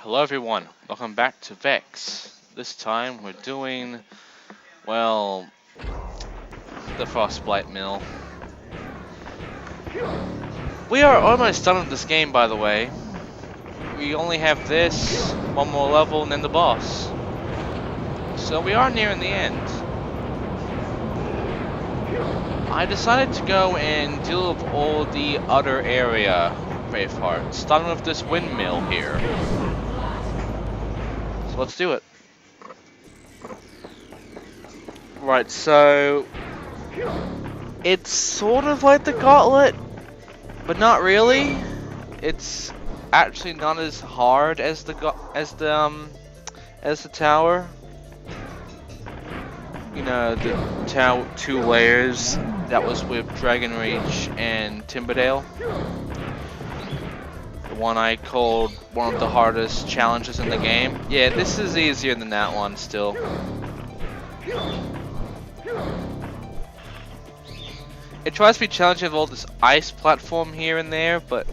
Hello everyone, welcome back to Vexx. This time we're doing, well, the Frostblight Mill. We are almost done with this game, by the way. We only have this, one more level, and then the boss. So we are nearing the end. I decided to go and deal with all the other area brave parts, starting with this windmill here. So let's do it. Right, so it's sort of like the gauntlet, but not really. It's actually not as hard as the tower. You know, the tower 2 layers that was with Dragon Reach and Timberdale. The one I called one of the hardest challenges in the game. Yeah, this is easier than that one still. It tries to be challenging with all this ice platform here and there, but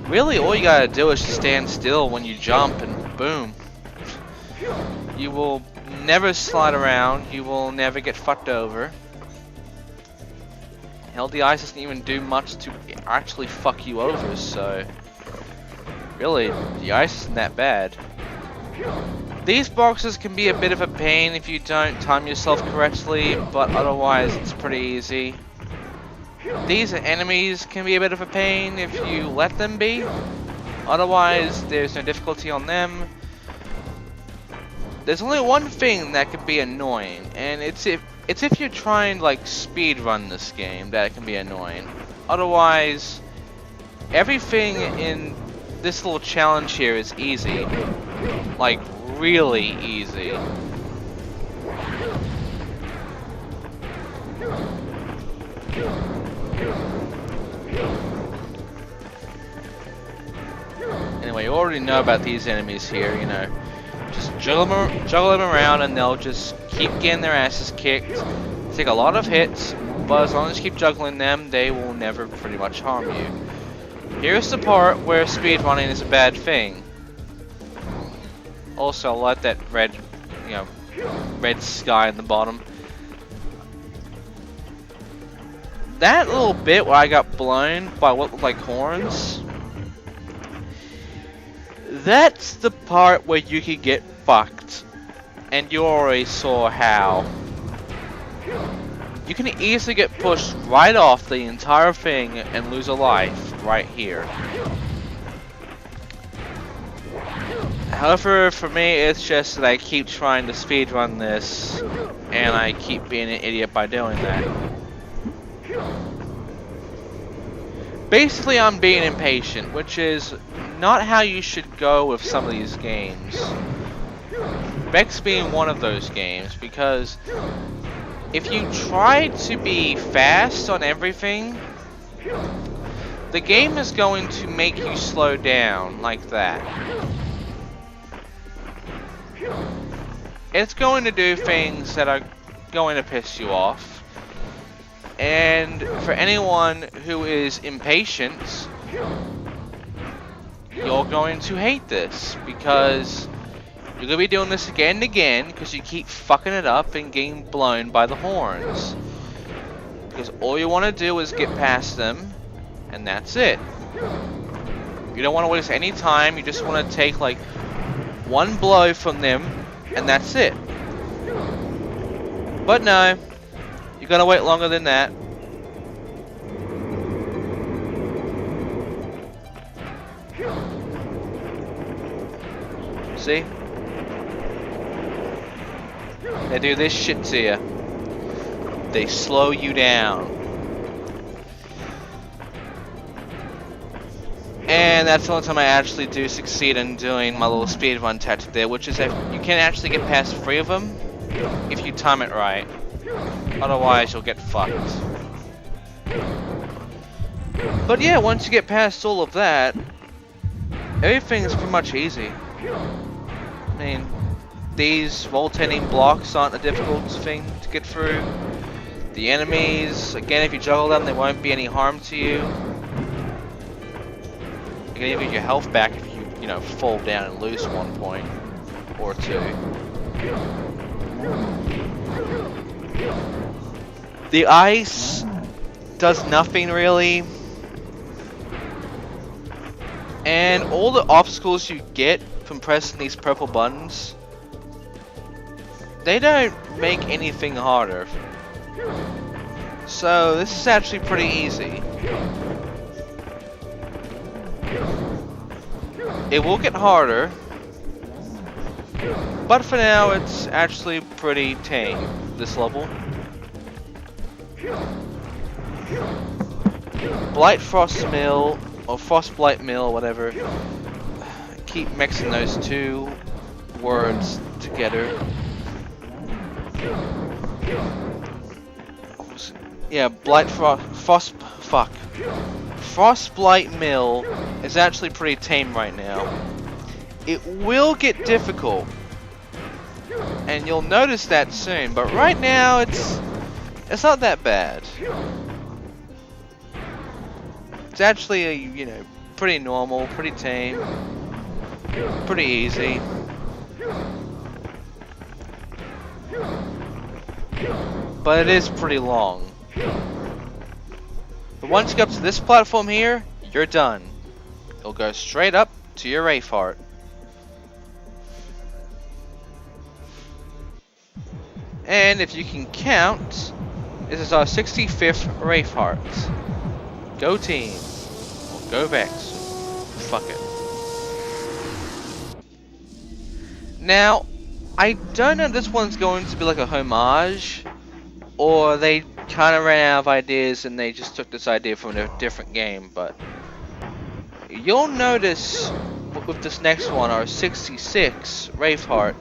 really all you gotta do is just stand still when you jump and boom. You will never slide around, you will never get fucked over. Hell, the ice doesn't even do much to actually fuck you over, so really, the ice isn't that bad. These boxes can be a bit of a pain if you don't time yourself correctly, but otherwise it's pretty easy. These enemies can be a bit of a pain if you let them be. Otherwise, there's no difficulty on them. There's only one thing that can be annoying, and it's if you're trying like speed run this game that it can be annoying. Otherwise, everything in this little challenge here is easy, like really easy. Anyway, you already know about these enemies here, you know. Just juggle them around and they'll just keep getting their asses kicked. Take a lot of hits, but as long as you keep juggling them, they will never pretty much harm you. Here's the part where speedrunning is a bad thing. Also, I like that red, red sky in the bottom. That little bit where I got blown by what looked like horns, that's the part where you could get fucked. And you already saw how. You can easily get pushed right off the entire thing and lose a life right here. However, for me, it's just that I keep trying to speedrun this, and I keep being an idiot by doing that. Basically, I'm being impatient, which is not how you should go with some of these games. Vexx being one of those games, because if you try to be fast on everything, the game is going to make you slow down like that. It's going to do things that are going to piss you off. And for anyone who is impatient, you're going to hate this, because you're going to be doing this again and again because you keep fucking it up and getting blown by the horns. Because all you want to do is get past them, and that's it. You don't want to waste any time, you just want to take like one blow from them, and that's it. But no, you gotta wait longer than that. See? They do this shit to you. They slow you down. And that's the only time I actually do succeed in doing my little speedrun tactic there, which is that you can actually get past 3 of them if you time it right. Otherwise, you'll get fucked. But yeah, once you get past all of that, everything is pretty much easy. I mean, these rotating blocks aren't a difficult thing to get through. The enemies, again, if you juggle them, they won't be any harm to you. You can even get your health back if you you know, fall down and lose 1 point or 2. The ice does nothing really. And all the obstacles you get from pressing these purple buttons, they don't make anything harder. So this is actually pretty easy. It will get harder, but for now it's actually pretty tame, this level. Frost Mill, or Frostblight Mill, whatever. Keep mixing those two words together. Yeah, Frostblight Mill is actually pretty tame right now. It will get difficult, and you'll notice that soon. But right now, it's not that bad. It's actually, you know, pretty normal, pretty tame, pretty easy. But it is pretty long. But once you get up to this platform here, you're done. You'll go straight up to your Wraith Heart. And if you can count, this is our 65th Wraith Heart. Go team. Or go Vexx. Fuck it. Now, I don't know if this one's going to be like a homage, or they kind of ran out of ideas and they just took this idea from a different game, but you'll notice with this next one, our 66 Wraith Heart,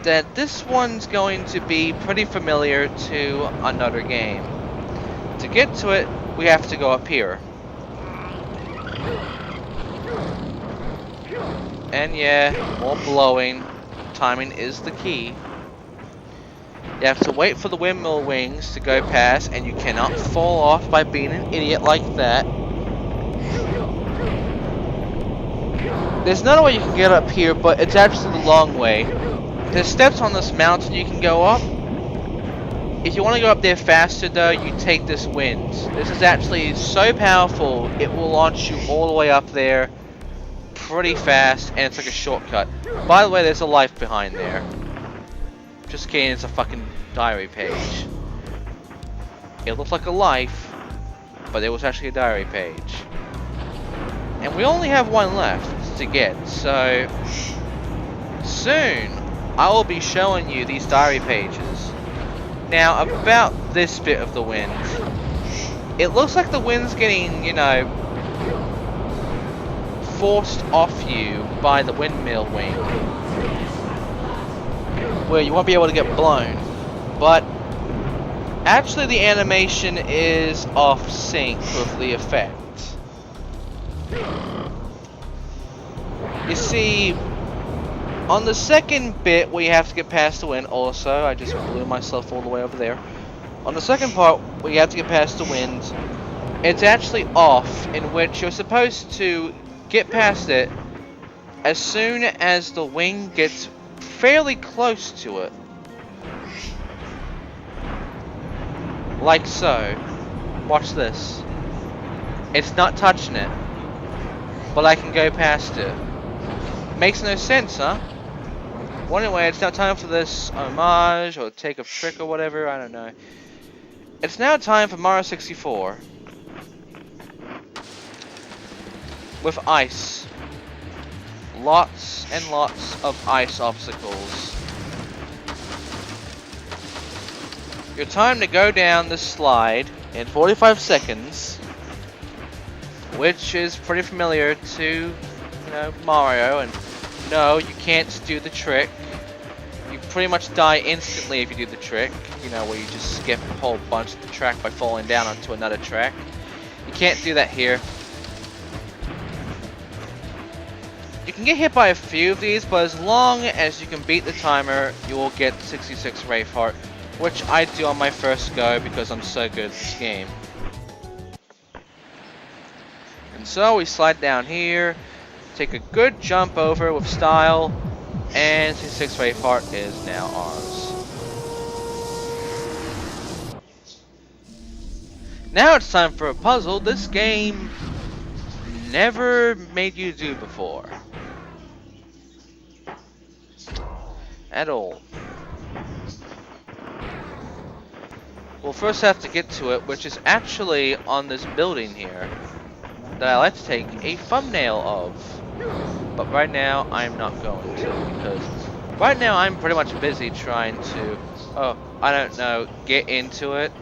that this one's going to be pretty familiar to another game. To get to it, we have to go up here. And yeah, more blowing. Timing is the key. You have to wait for the windmill wings to go past, and you cannot fall off by being an idiot like that. There's another way you can get up here, but it's actually the long way. There's steps on this mountain you can go up. If you want to go up there faster though, you take this wind. This is actually so powerful, it will launch you all the way up there pretty fast, and it's like a shortcut. By the way, there's a life behind there. Just kidding, it's a fucking diary page. It looked like a life, but it was actually a diary page. And we only have one left to get, so soon I will be showing you these diary pages. Now, about this bit of the wind. It looks like the wind's getting, you know, forced off you by the windmill wing, where you won't be able to get blown. But actually the animation is off sync with the effect. You see, on the second bit where you have to get past the wind, also, I just blew myself all the way over there. On the second part where you have to get past the wind, it's actually off, in which you're supposed to get past it as soon as the wing gets fairly close to it. Like so. Watch this. It's not touching it, but I can go past it. Makes no sense, huh? Well, anyway, it's now time for this homage or take a trick or whatever, I don't know. It's now time for Mario 64. With ice. Lots and lots of ice obstacles. Your time to go down this slide in 45 seconds, which is pretty familiar to, you know, Mario, and no, you can't do the trick. You pretty much die instantly if you do the trick, you know, where you just skip a whole bunch of the track by falling down onto another track. You can't do that here. You can get hit by a few of these, but as long as you can beat the timer, you will get 66 Wraith Heart, which I do on my first go because I'm so good at this game. And so we slide down here, take a good jump over with style, and 66 Ray part is now ours. Now it's time for a puzzle this game never made you do before. At all. We'll first have to get to it, which is actually on this building here that I like to take a thumbnail of. But right now, I'm not going to, because right now I'm pretty much busy trying to, I don't know, get into it.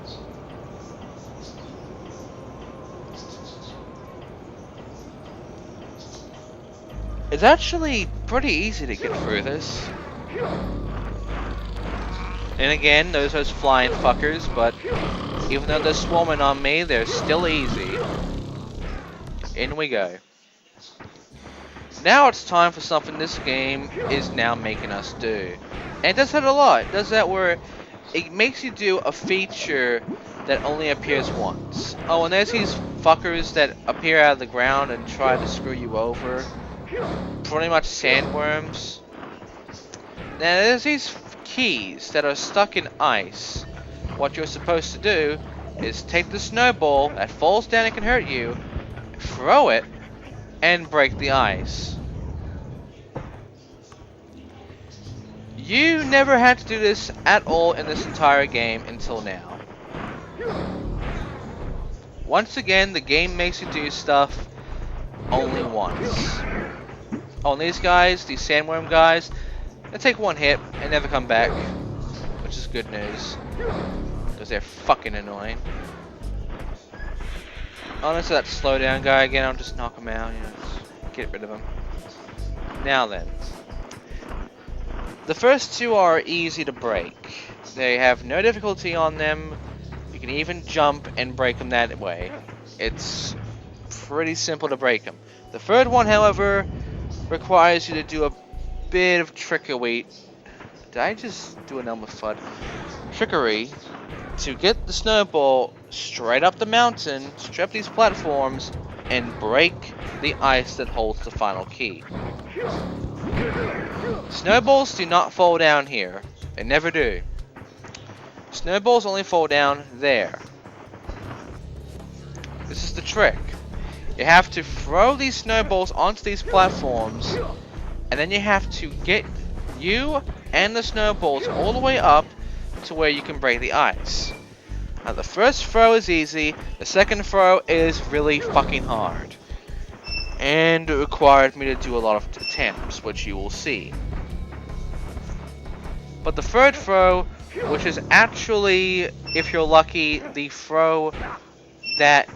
It's actually pretty easy to get through this. And again, those flying fuckers, but even though they're swarming on me, they're still easy. In we go. Now it's time for something this game is now making us do. And it does that a lot. It does that where it makes you do a feature that only appears once. Oh, and there's these fuckers that appear out of the ground and try to screw you over. Pretty much sandworms. Now there's these keys that are stuck in ice. What you're supposed to do is take the snowball that falls down and can hurt you, throw it, and break the ice. You never had to do this at all in this entire game until now. Once again, the game makes you do stuff only once. Oh, and these guys, these sandworm guys, they take one hit and never come back, which is good news, because they're fucking annoying. Oh, that's that slowdown guy again. I'll just knock him out, just get rid of him. Now then, the first two are easy to break. They have no difficulty on them. You can even jump and break them that way. It's pretty simple to break them. The third one, however, requires you to do a bit of trickery. Did I just do an Elmer Fudd? Trickery to get the snowball straight up the mountain, straight up these platforms, and break the ice that holds the final key. Snowballs do not fall down here. They never do. Snowballs only fall down there. This is the trick. You have to throw these snowballs onto these platforms, and then you have to get you and the snowballs all the way up to where you can break the ice. Now the first throw is easy, the second throw is really fucking hard. And it required me to do a lot of attempts, which you will see. But the third throw, which is actually, if you're lucky, the throw that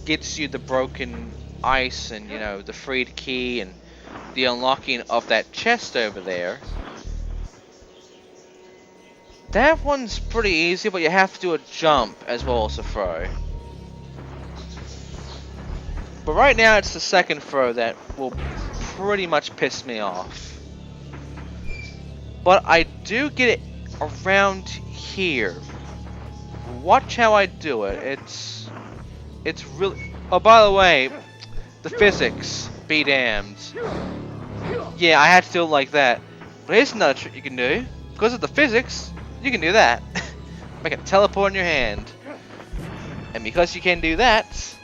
gets you the broken ice and, you know, the freed key and the unlocking of that chest over there. That one's pretty easy, but you have to do a jump as well as a throw. But right now it's the second throw that will pretty much piss me off. But I do get it around here. Watch how I do it. It's really... Oh, by the way, the physics, be damned. Yeah, I had to do it like that. But here's another trick you can do. Because of the physics, you can do that. Make a teleport in your hand. And because you can do that,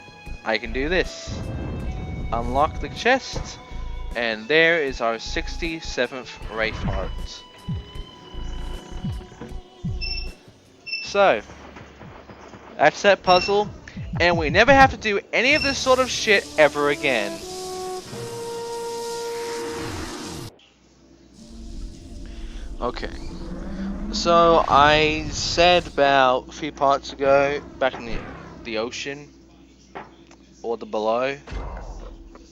I can do this. Unlock the chest, and there is our 67th Wraith Heart. So, that's that puzzle, and we never have to do any of this sort of shit ever again. Okay. So, I said about a few parts ago, back in the ocean, or the below.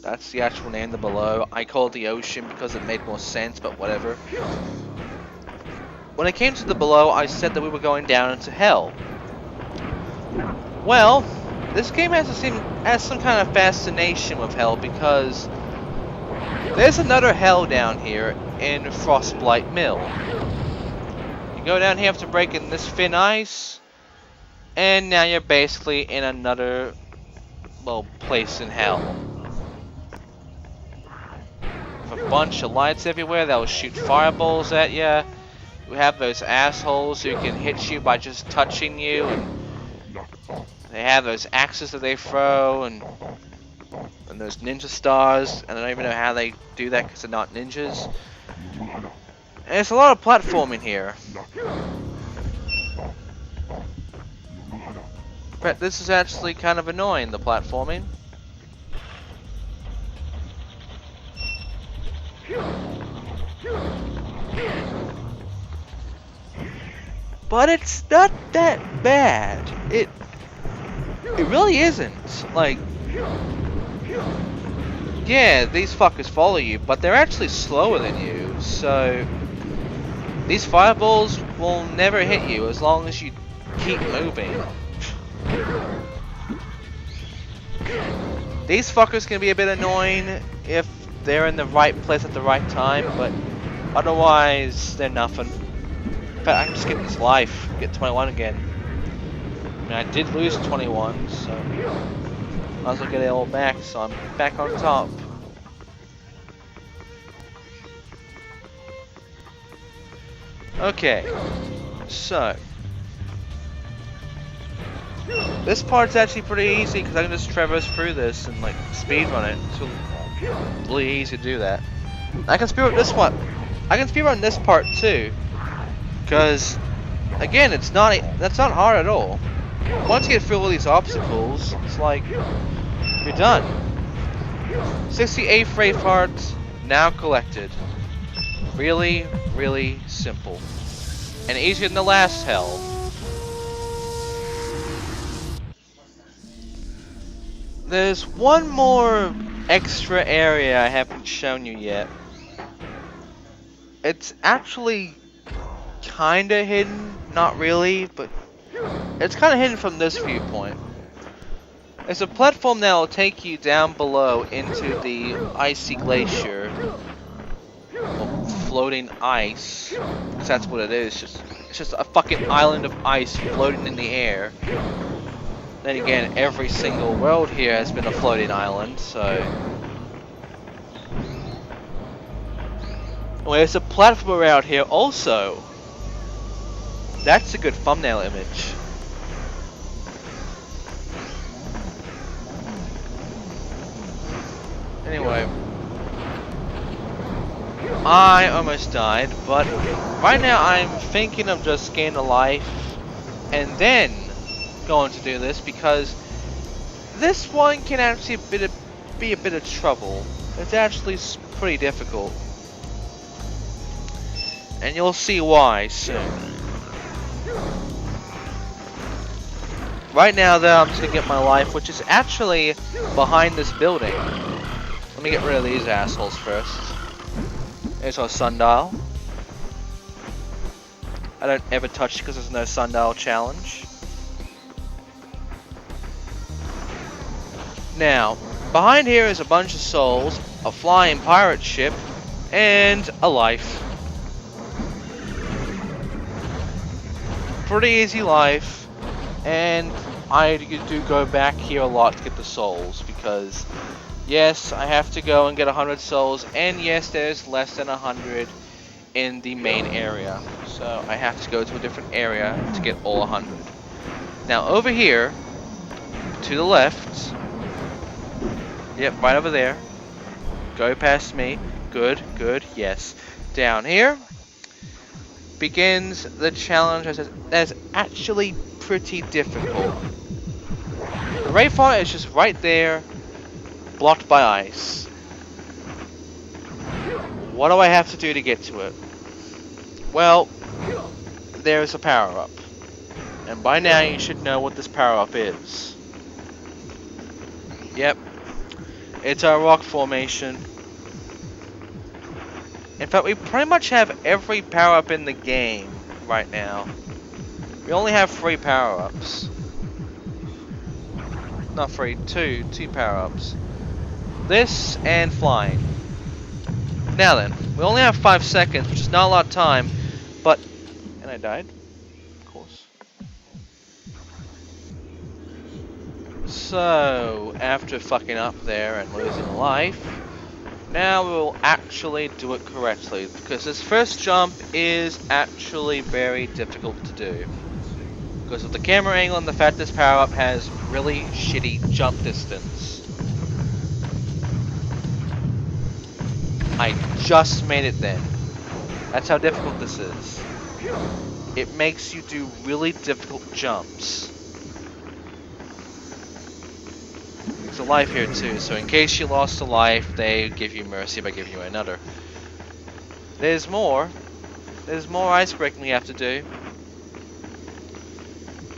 That's the actual name, the below. I call it the ocean because it made more sense, but whatever. When it came to the below, I said that we were going down into hell. Well, this game has some kind of fascination with hell because there's another hell down here in Frostblight Mill. You go down here after breaking this thin ice, and now you're basically in another, well, place in hell. have a bunch of lights everywhere that will shoot fireballs at you. We have those assholes who can hit you by just touching you, and they have those axes that they throw, and those ninja stars, and I don't even know how they do that because they're not ninjas. And it's a lot of platforming here. But this is actually kind of annoying, the platforming. But it's not that bad. It really isn't. Like, yeah, these fuckers follow you, but they're actually slower than you, so these fireballs will never hit you as long as you keep moving. These fuckers can be a bit annoying if they're in the right place at the right time, but otherwise they're nothing. In fact, I can just get this life, get 21 again. I mean, I did lose 21, so might as well get it all back, so I'm back on top. Okay, so this part's actually pretty easy because I can just traverse through this and like speedrun it. It's really easy to do that. I can speedrun this one. I can speedrun this part too, because again, that's not hard at all. Once you get through all these obstacles, it's like you're done. 68 freight parts now collected. Really, really simple, and easier than the last hell. There's one more extra area I haven't shown you yet. It's actually kinda hidden, not really, but it's kinda hidden from this viewpoint. It's a platform that will take you down below into the icy glacier. Well, floating ice, because that's what it is. It's just a fucking island of ice floating in the air. Then again, every single world here has been a floating island, so... Well, there's a platform out here also. That's a good thumbnail image. Anyway. I almost died, but right now I'm thinking of just gaining a life and then going to do this, because this one can actually be a bit of trouble. It's actually pretty difficult, and you'll see why soon. Right now though, I'm just gonna get my life, which is actually behind this building. Let me get rid of these assholes first. There's our sundial. I don't ever touch it because there's no sundial challenge. Now, behind here is a bunch of souls, a flying pirate ship, and a life. Pretty easy life, and I do go back here a lot to get the souls, because yes, I have to go and get 100 souls, and yes, there's less than 100 in the main area, so I have to go to a different area to get all 100. Now over here, to the left, yep, right over there, go past me, good, good, yes. Down here begins the challenge that's actually pretty difficult. The Rayfire is just right there, blocked by ice. What do I have to do to get to it? Well, there's a power-up. And by now you should know what this power-up is. Yep. It's our rock formation. In fact, we pretty much have every power-up in the game right now. We only have 3 power-ups. Not 3, 2 power-ups. This and flying. Now then, we only have 5 seconds, which is not a lot of time, but... And I died, of course. So, after fucking up there and losing a life, Now we'll actually do it correctly, because this first jump is actually very difficult to do. Because of the camera angle and the fact this power-up has really shitty jump distance. I just made it then. That's how difficult this is. It makes you do really difficult jumps. There's a life here too, so in case you lost a life, they give you mercy by giving you another. There's more. There's more ice breaking we have to do.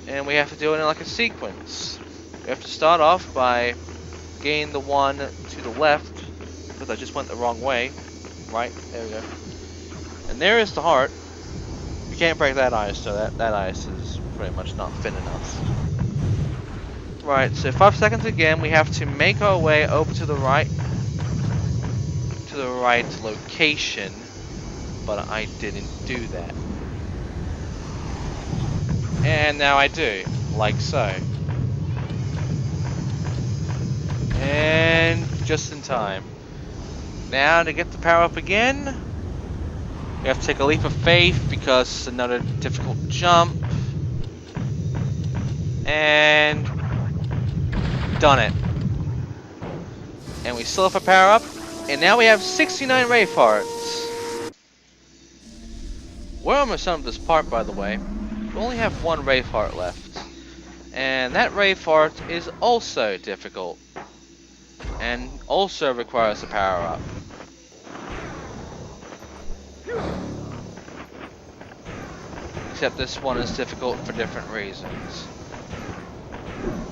And we have to do it in like a sequence. We have to start off by getting the one to the left, because I just went the wrong way. Right, there we go. And there is the heart. You can't break that ice, so that ice is pretty much not thin enough. Right, so 5 seconds again, we have to make our way over to the right location, but I didn't do that. And now I do, like so. And just in time. Now to get the power up again, we have to take a leap of faith because it's another difficult jump. And done it. And we still have a power up, and now we have 69 Wraith Hearts. We're almost done with this part, by the way. We only have one Wraith Heart left. And that Wraith Heart is also difficult. And also requires a power up. Except this one is difficult for different reasons.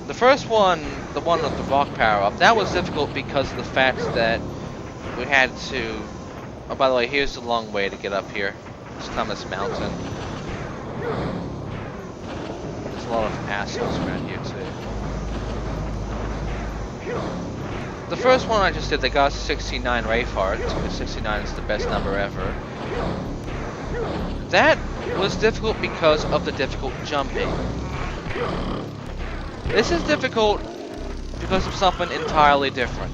The first one, the one with the rock power up, that was difficult because of the fact that we had to... Oh, by the way, here's the long way to get up here. Just climb this mountain. There's a lot of assholes around here too. The first one I just did, they got 69 Wraith Hearts, because 69 is the best number ever. That was difficult because of the difficult jumping. This is difficult because of something entirely different.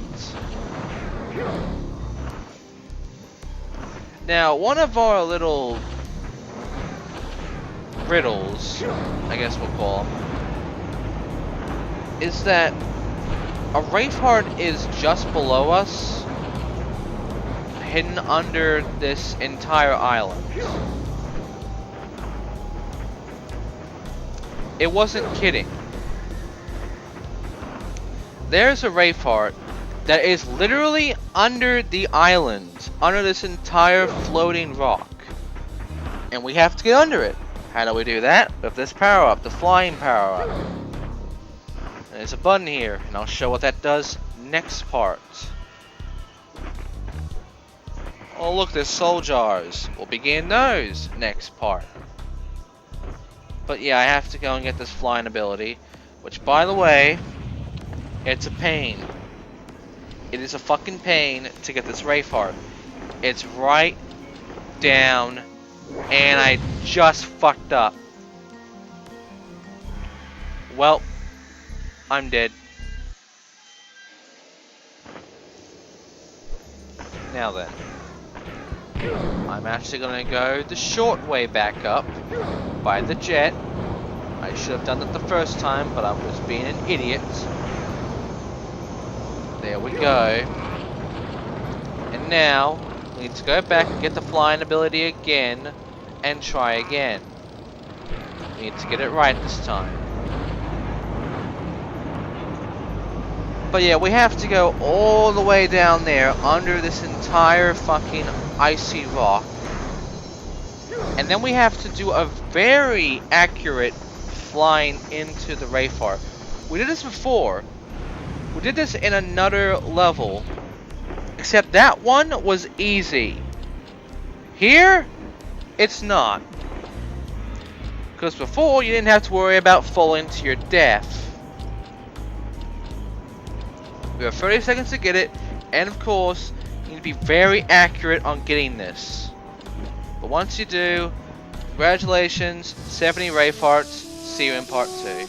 Now, one of our little riddles, I guess we'll call them, is that a Wraith Heart is just below us, hidden under this entire island. It wasn't kidding. There's a Wraith Heart that is literally under the island, under this entire floating rock. And we have to get under it. How do we do that? With this power up, the flying power up. There's a button here, and I'll show what that does next part. Oh look, there's soul jars. We'll begin those next part. But yeah, I have to go and get this flying ability, which, by the way, it's a pain. It is a fucking pain to get this Wraith Heart. It's right down, and I just fucked up. Well, I'm dead. Now then, I'm actually gonna go the short way back up by the jet. I should have done that the first time, but I was being an idiot. There we go. And now, we need to go back and get the flying ability again, and try again. We need to get it right this time. But yeah, we have to go all the way down there, under this entire fucking icy rock. And then we have to do a very accurate flying into the Wraith Heart. We did this before. We did this in another level. Except that one was easy. Here, it's not. Because before, you didn't have to worry about falling to your death. We have 30 seconds to get it, and of course, you need to be very accurate on getting this. But once you do, congratulations, 70 Wraith Hearts, see you in part 2.